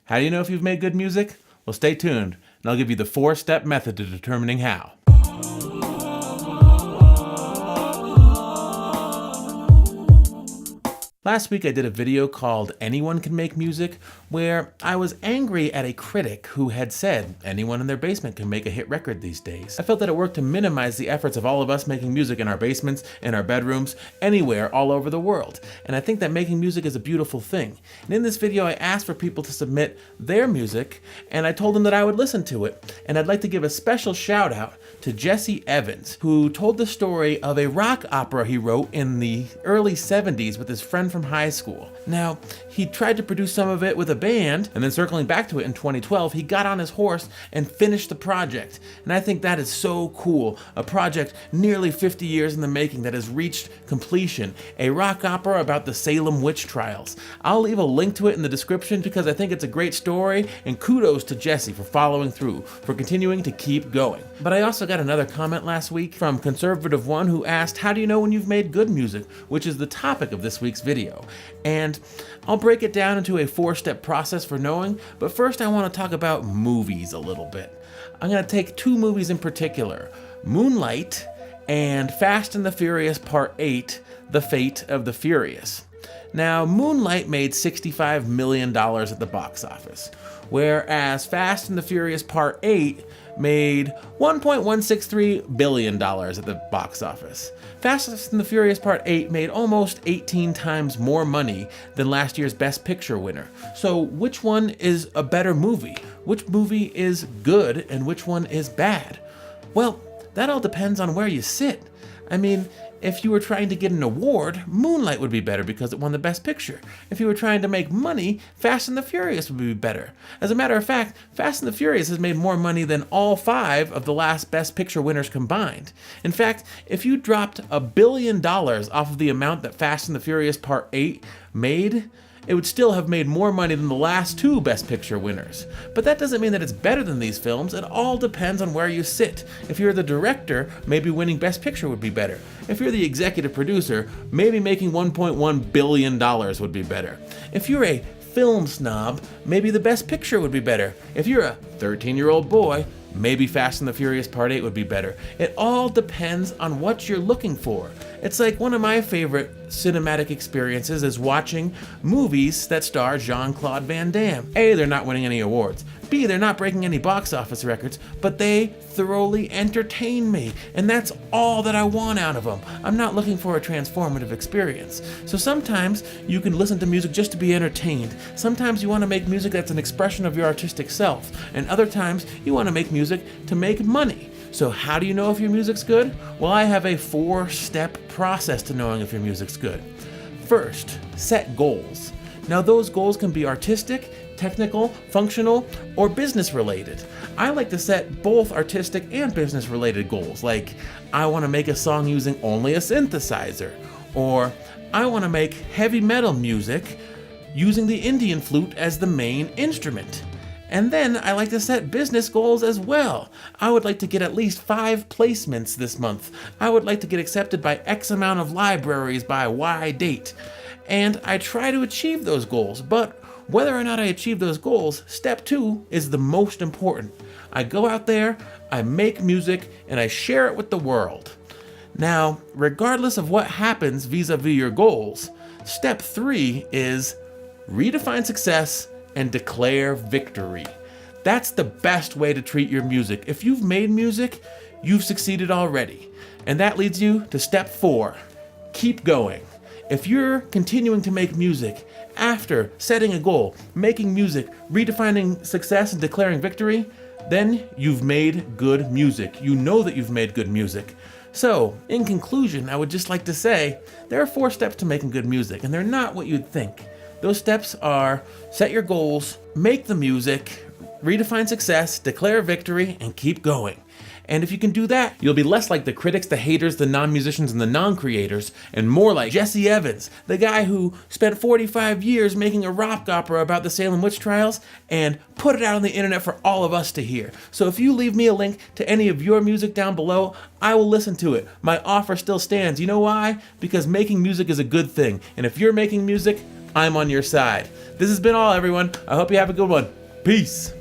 How do you know if you've made good music? Well, stay tuned, and I'll give you the 4-step method to determining how. Last week I did a video called Anyone Can Make Music, where I was angry at a critic who had said anyone in their basement can make a hit record these days. I felt that it worked to minimize the efforts of all of us making music in our basements, in our bedrooms, anywhere all over the world. And I think that making music is a beautiful thing. And in this video I asked for people to submit their music, and I told them that I would listen to it. And I'd like to give a special shout out to Jesse Evans, who told the story of a rock opera he wrote in the early 70s with his friend from high school. Now, he tried to produce some of it with a band, and then circling back to it in 2012, he got on his horse and finished the project. And I think that is so cool. A project nearly 50 years in the making that has reached completion. A rock opera about the Salem witch trials. I'll leave a link to it in the description because I think it's a great story, and kudos to Jesse for following through, for continuing to keep going. But I also got another comment last week from Conservative One who asked, how do you know when you've made good music? Which is the topic of this week's video. And I'll break it down into a 4-step process for knowing, but first I want to talk about movies a little bit. I'm going to take 2 movies in particular, Moonlight and Fast and the Furious Part 8, The Fate of the Furious. Now, Moonlight made $65 million at the box office, whereas Fast and the Furious Part 8 made $1.163 billion at the box office. Fast and the Furious Part 8 made almost 18 times more money than last year's Best Picture winner. So which one is a better movie? Which movie is good and which one is bad? Well, that all depends on where you sit. I mean, if you were trying to get an award, Moonlight would be better because it won the Best Picture. If you were trying to make money, Fast and the Furious would be better. As a matter of fact, Fast and the Furious has made more money than all 5 of the last Best Picture winners combined. In fact, if you dropped $1 billion off of the amount that Fast and the Furious Part 8 made, it would still have made more money than the last 2 Best Picture winners. But that doesn't mean that it's better than these films. It all depends on where you sit. If you're the director, maybe winning Best Picture would be better. If you're the executive producer, maybe making $1.1 billion would be better. If you're a film snob, maybe the Best Picture would be better. If you're a 13-year-old boy, maybe Fast and the Furious Part 8 would be better. It all depends on what you're looking for. It's like one of my favorite cinematic experiences is watching movies that star Jean Claude Van Damme. A, they're not winning any awards. B, they're not breaking any box office records, but they thoroughly entertain me. And that's all that I want out of them. I'm not looking for a transformative experience. So sometimes you can listen to music just to be entertained. Sometimes you want to make music that's an expression of your artistic self. And other times you want to make music to make money. So how do you know if your music's good? Well, I have a 4-step process to knowing if your music's good. First, set goals. Now those goals can be artistic, technical, functional, or business related. I like to set both artistic and business related goals, like I want to make a song using only a synthesizer, or I want to make heavy metal music using the Indian flute as the main instrument. And then I like to set business goals as well. I would like to get at least 5 placements this month. I would like to get accepted by X amount of libraries by Y date. And I try to achieve those goals, but whether or not I achieve those goals, step 2 is the most important. I go out there, I make music, and I share it with the world. Now, regardless of what happens vis-a-vis your goals, step 3 is redefine success and declare victory. That's the best way to treat your music. If you've made music, you've succeeded already. And that leads you to step 4, keep going. If you're continuing to make music after setting a goal, making music, redefining success and declaring victory, then you've made good music. You know that you've made good music. So, in conclusion, I would just like to say, there are 4 steps to making good music, and they're not what you'd think. Those steps are set your goals, make the music, redefine success, declare victory, and keep going. And if you can do that, you'll be less like the critics, the haters, the non-musicians, and the non-creators, and more like Jesse Evans, the guy who spent 45 years making a rock opera about the Salem witch trials and put it out on the internet for all of us to hear. So if you leave me a link to any of your music down below, I will listen to it. My offer still stands. You know why? Because making music is a good thing. And if you're making music, I'm on your side. This has been all, everyone. I hope you have a good one. Peace.